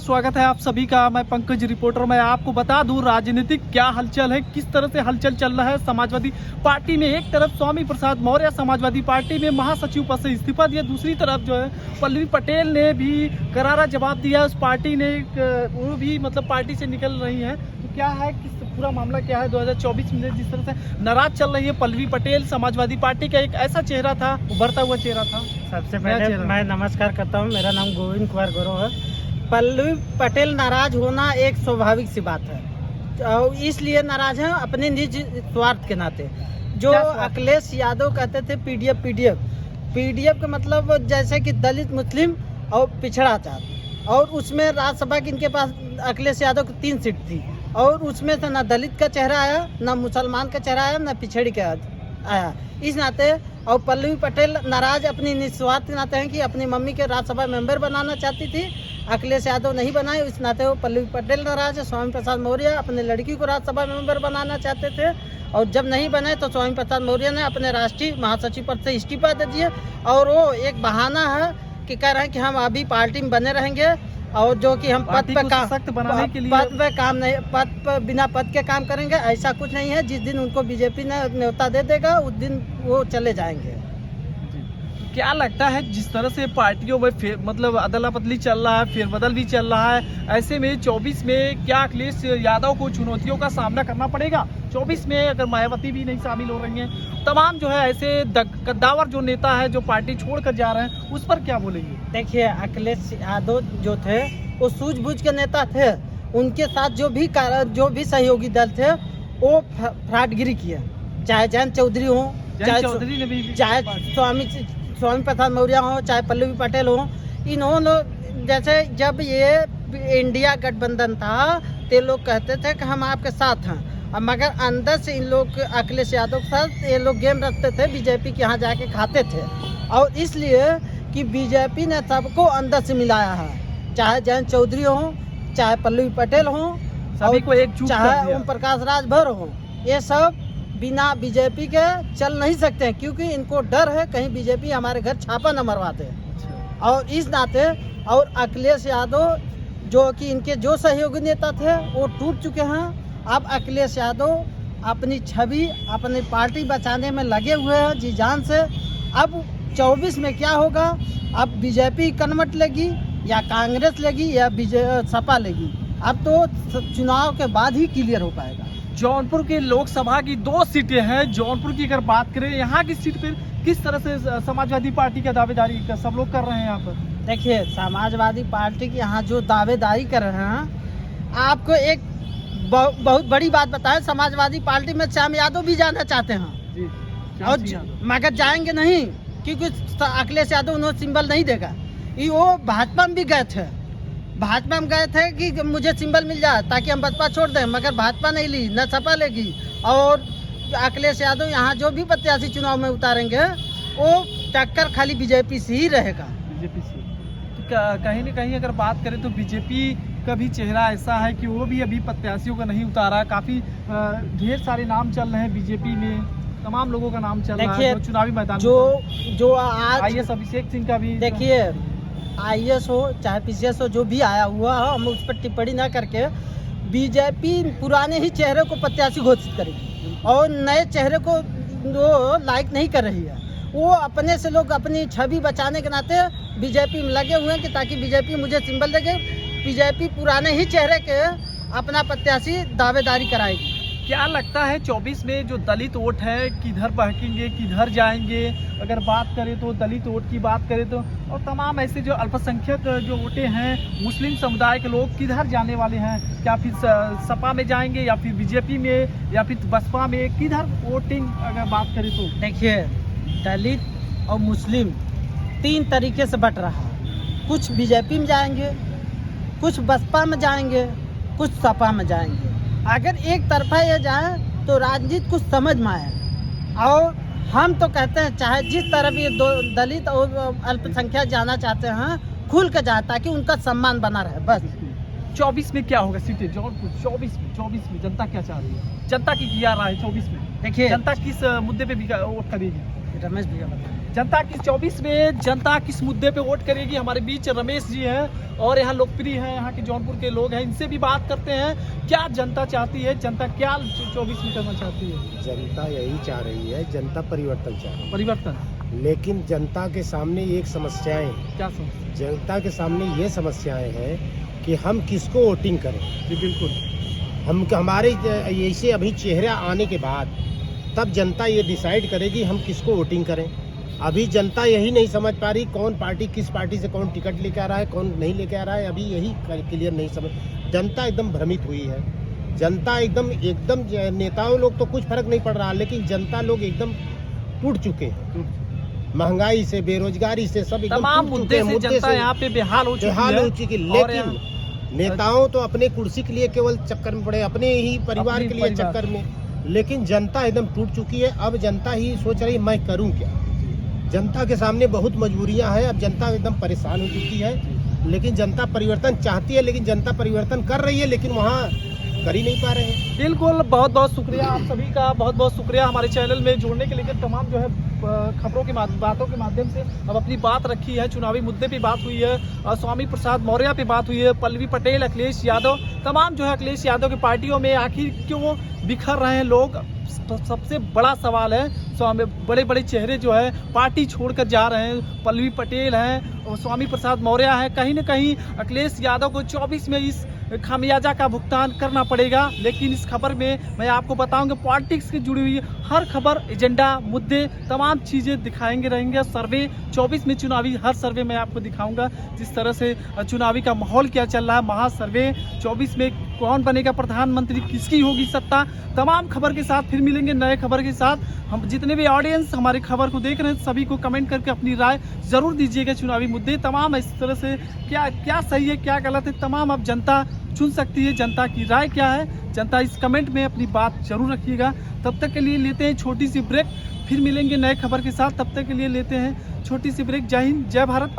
स्वागत है आप सभी का। मैं पंकज रिपोर्टर। मैं आपको बता दूं राजनीतिक क्या हलचल है, किस तरह से हलचल चल रहा है समाजवादी पार्टी में। एक तरफ स्वामी प्रसाद मौर्य समाजवादी पार्टी में महासचिव पद से इस्तीफा दिया, दूसरी तरफ जो है पल्लवी पटेल ने भी करारा जवाब दिया। उस पार्टी ने वो भी मतलब पार्टी से निकल रही है। तो क्या है, किस पूरा मामला क्या है 2024 में जिस तरह से नाराज चल रही है पल्लवी पटेल। समाजवादी पार्टी का एक ऐसा चेहरा था, उभरता हुआ चेहरा था। सबसे पहले मैं नमस्कार करता हूं। मेरा नाम गोविंद कुमार गौरव है। पल्लवी पटेल नाराज होना एक स्वाभाविक सी बात है और इसलिए नाराज हैं अपने निजी स्वार्थ के नाते। जो अखिलेश यादव कहते थे पीडीएफ का मतलब जैसे कि दलित, मुस्लिम और पिछड़ा जात, और उसमें राज्यसभा की इनके पास अखिलेश यादव की 3 सीट थी और उसमें से ना दलित का चेहरा आया, ना मुसलमान का चेहरा आया, ना पिछड़ी का आया। इस नाते और पल्लवी पटेल नाराज अपनी निस्वार्थ के नाते हैं कि अपनी मम्मी के राज्यसभा मेंबर बनाना चाहती थी, अखिलेश यादव नहीं बनाए, इस नाते वो पल्लवी पटेल नाराज है। स्वामी प्रसाद मौर्य अपने लड़की को राज्यसभा मेंबर बनाना चाहते थे और जब नहीं बने तो स्वामी प्रसाद मौर्य ने अपने राष्ट्रीय महासचिव पद से इस्तीफा दे दिए। और वो एक बहाना है कि कह रहे हैं कि हम अभी पार्टी में बने रहेंगे और जो कि हम पद पे काम सख्त बनाने के लिए पद पे काम नहीं, पद पे बिना पद के काम करेंगे, ऐसा कुछ नहीं है। जिस दिन उनको बीजेपी ने न्योता दे देगा उस दिन वो चले जाएंगे। क्या लगता है जिस तरह से पार्टियों में मतलब अदला बदली चल रहा है, फेरबदल भी चल रहा है, ऐसे में 24 में क्या अखिलेश यादव को चुनौतियों का सामना करना पड़ेगा? 24 में अगर मायावती भी नहीं शामिल हो रही हैं, तमाम जो है ऐसे कद्दावर जो नेता है जो पार्टी छोड़कर जा रहे हैं, उस पर क्या बोलेंगे? देखिए, अखिलेश यादव जो थे वो सूझबूझ के नेता थे। उनके साथ जो भी सहयोगी दल थे वो फ्रॉडगिरी किए, चाहे जयंत चौधरी हो, चाहे स्वामी प्रसाद मौर्य हो, चाहे पल्लवी पटेल हो। इन्होंने जैसे जब ये इंडिया गठबंधन था तो लोग कहते थे कि हम आपके साथ हैं, मगर अंदर से इन लोग अखिलेश यादव के साथ ये लोग गेम रखते थे, बीजेपी के यहाँ जाके खाते थे। और इसलिए कि बीजेपी ने सबको अंदर से मिलाया है, चाहे जयंत चौधरी हो, चाहे पल्लवी पटेल हो, सभी को एकजुट, चाहे ओम प्रकाश राजभर हो। ये सब बिना बीजेपी के चल नहीं सकते हैं क्योंकि इनको डर है कहीं बीजेपी हमारे घर छापा न मरवा दे। और इस नाते और अखिलेश यादव जो कि इनके जो सहयोगी नेता थे वो टूट चुके हैं। अब अखिलेश यादव अपनी छवि, अपनी पार्टी बचाने में लगे हुए हैं जी जान से। अब 24 में क्या होगा, अब बीजेपी कन्वर्ट लेगी या कांग्रेस लेगी या सपा लेगी, अब तो चुनाव के बाद ही क्लियर हो पाएगा। जौनपुर के लोकसभा की 2 सीटें हैं। जौनपुर की अगर बात करें, यहाँ की सीट पर किस तरह से समाजवादी पार्टी का दावेदारी सब लोग कर रहे हैं यहाँ पर? देखिए, समाजवादी पार्टी की यहाँ जो दावेदारी कर रहे हैं, आपको एक बहुत बड़ी बात बताएं, समाजवादी पार्टी में श्याम यादव भी जाना चाहते हैं जी, और मगर जाएंगे नहीं क्योंकि अखिलेश यादव उन्होंने सिंबल नहीं देगा। ये वो भाजपा में भी गए थे, भाजपा में गए थे कि मुझे सिंबल मिल जाए ताकि हम बसपा छोड़ दें, मगर भाजपा नहीं ली, न सपा लेगी। और अखिलेश यादव यहाँ जो भी प्रत्याशी चुनाव में उतारेंगे वो टक्कर खाली बीजेपी से ही रहेगा। बीजेपी से कहीं न कहीं अगर बात करें तो बीजेपी का भी चेहरा ऐसा है कि वो भी अभी प्रत्याशियों का नहीं उतारा। काफ़ी ढेर सारे नाम चल रहे हैं बीजेपी में, तमाम लोगों का नाम चल रहा है चुनावी मैदान। जो आज आईएएस अभिषेक सिंह का भी, देखिए आईएएस हो चाहे पीसीएस हो, जो भी आया हुआ हो, हम उस पर टिप्पणी ना करके बीजेपी पुराने ही चेहरे को प्रत्याशी घोषित करेगी और नए चेहरे को वो लाइक नहीं कर रही है। वो अपने से लोग अपनी छवि बचाने के नाते बीजेपी में लगे हुए हैं कि ताकि बीजेपी मुझे सिंबल देगे। बीजेपी पुराने ही चेहरे के अपना प्रत्याशी दावेदारी कराएगी। क्या लगता है 24 में जो दलित वोट है किधर बहकेंगे, किधर जाएंगे? अगर बात करें तो दलित वोट की बात करें तो, और तमाम ऐसे जो अल्पसंख्यक जो वोटें हैं, मुस्लिम समुदाय के लोग किधर जाने वाले हैं? क्या फिर सपा में जाएंगे या फिर बीजेपी में या फिर बसपा में? किधर वोटिंग अगर बात करें तो देखिए, दलित और मुस्लिम 3 तरीके से बट रहा है। कुछ बीजेपी में जाएंगे, कुछ बसपा में जाएंगे, कुछ सपा में जाएंगे। अगर एक तरफा ये जाए तो राजनीति कुछ समझ में आए। और हम तो कहते हैं चाहे जिस तरफ ये दलित और अल्पसंख्यक जाना चाहते हैं खुल के जाए ताकि उनका सम्मान बना रहे। बस 24 में क्या होगा सीटें जौनपुर? 24 में जनता क्या चाह रही है? जनता की क्या राय है 24 में? देखिए, जनता किस मुद्दे पे भी वोट करेगी? रमेश भैया बताएं। जनता किस 24 में जनता किस मुद्दे पे वोट करेगी? हमारे बीच रमेश जी हैं और यहाँ लोकप्रिय हैं, यहाँ के जौनपुर के लोग हैं, इनसे भी बात करते हैं क्या जनता चाहती है, जनता क्या 24 में करना चाहती है। जनता यही चाह रही है, जनता परिवर्तन चाह रही है, परिवर्तन। लेकिन जनता के सामने एक समस्याएं हैं। क्या समस्या? जनता के सामने ये समस्याएं हैं कि हम किसको वोटिंग करें। जी बिल्कुल। हम हमारे ऐसे अभी चेहरा आने के बाद तब जनता ये डिसाइड करेगी हम किसको वोटिंग करें। अभी जनता यही नहीं समझ पा रही कौन पार्टी किस पार्टी से कौन टिकट लेके आ रहा है, कौन नहीं लेके आ रहा है, अभी यही क्लियर नहीं समझ। जनता एकदम भ्रमित हुई है। जनता एकदम नेताओं लोग तो कुछ फर्क नहीं पड़ रहा, लेकिन जनता लोग एकदम टूट चुके हैं। महंगाई से, बेरोजगारी से, सब एकदम तमाम टूट चुके मुद्दे से जनता यहाँ पे बेहाल हो चुकी है। और लेकिन नेताओं तो अपने कुर्सी के लिए केवल चक्कर में पड़े, अपने ही परिवार अपने के लिए परिवार। चक्कर में। लेकिन जनता एकदम टूट चुकी है। अब जनता ही सोच रही मैं करूं क्या। जनता के सामने बहुत मजबूरियां हैं। अब जनता एकदम परेशान हो चुकी है। लेकिन जनता परिवर्तन चाहती है, लेकिन जनता परिवर्तन कर रही है, लेकिन वहाँ कर ही नहीं पा रहे हैं। बिल्कुल, बहुत बहुत शुक्रिया आप सभी का, बहुत बहुत शुक्रिया हमारे चैनल में जुड़ने के लिए। तमाम जो है खबरों के बातों के माध्यम से अब अपनी बात रखी है। चुनावी मुद्दे पे बात हुई है, स्वामी प्रसाद मौर्य पे बात हुई है, पल्लवी पटेल, अखिलेश यादव, तमाम जो है अखिलेश यादव की पार्टियों में आखिर क्यों बिखर रहे हैं लोग। सबसे बड़ा सवाल है, बड़े बड़े चेहरे जो है पार्टी छोड़कर जा रहे हैं। पल्लवी पटेल हैं और स्वामी प्रसाद मौर्य हैं। कहीं ना कहीं अखिलेश यादव को 24 में इस खामियाजा का भुगतान करना पड़ेगा। लेकिन इस खबर में मैं आपको बताऊंगा पॉलिटिक्स से जुड़ी हुई हर खबर, एजेंडा, मुद्दे, तमाम चीज़ें दिखाएंगे रहेंगे। सर्वे 24 में चुनावी हर सर्वे मैं आपको दिखाऊंगा जिस तरह से चुनावी का माहौल क्या चल रहा है। महासर्वे 24 में कौन बनेगा प्रधानमंत्री, किसकी होगी सत्ता, तमाम खबर के साथ फिर मिलेंगे नए खबर के साथ। हम जितने भी ऑडियंस हमारी खबर को देख रहे हैं सभी को कमेंट करके अपनी राय जरूर दीजिएगा। चुनावी मुद्दे तमाम इस तरह से क्या सही है क्या गलत है, तमाम अब जनता चुन सकती है। जनता की राय क्या है, जनता इस कमेंट में अपनी बात जरूर रखिएगा। तब तक के लिए लेते हैं छोटी सी ब्रेक, फिर मिलेंगे नए खबर के साथ। तब तक के लिए लेते हैं छोटी सी ब्रेक। जय हिंद, जय भारत।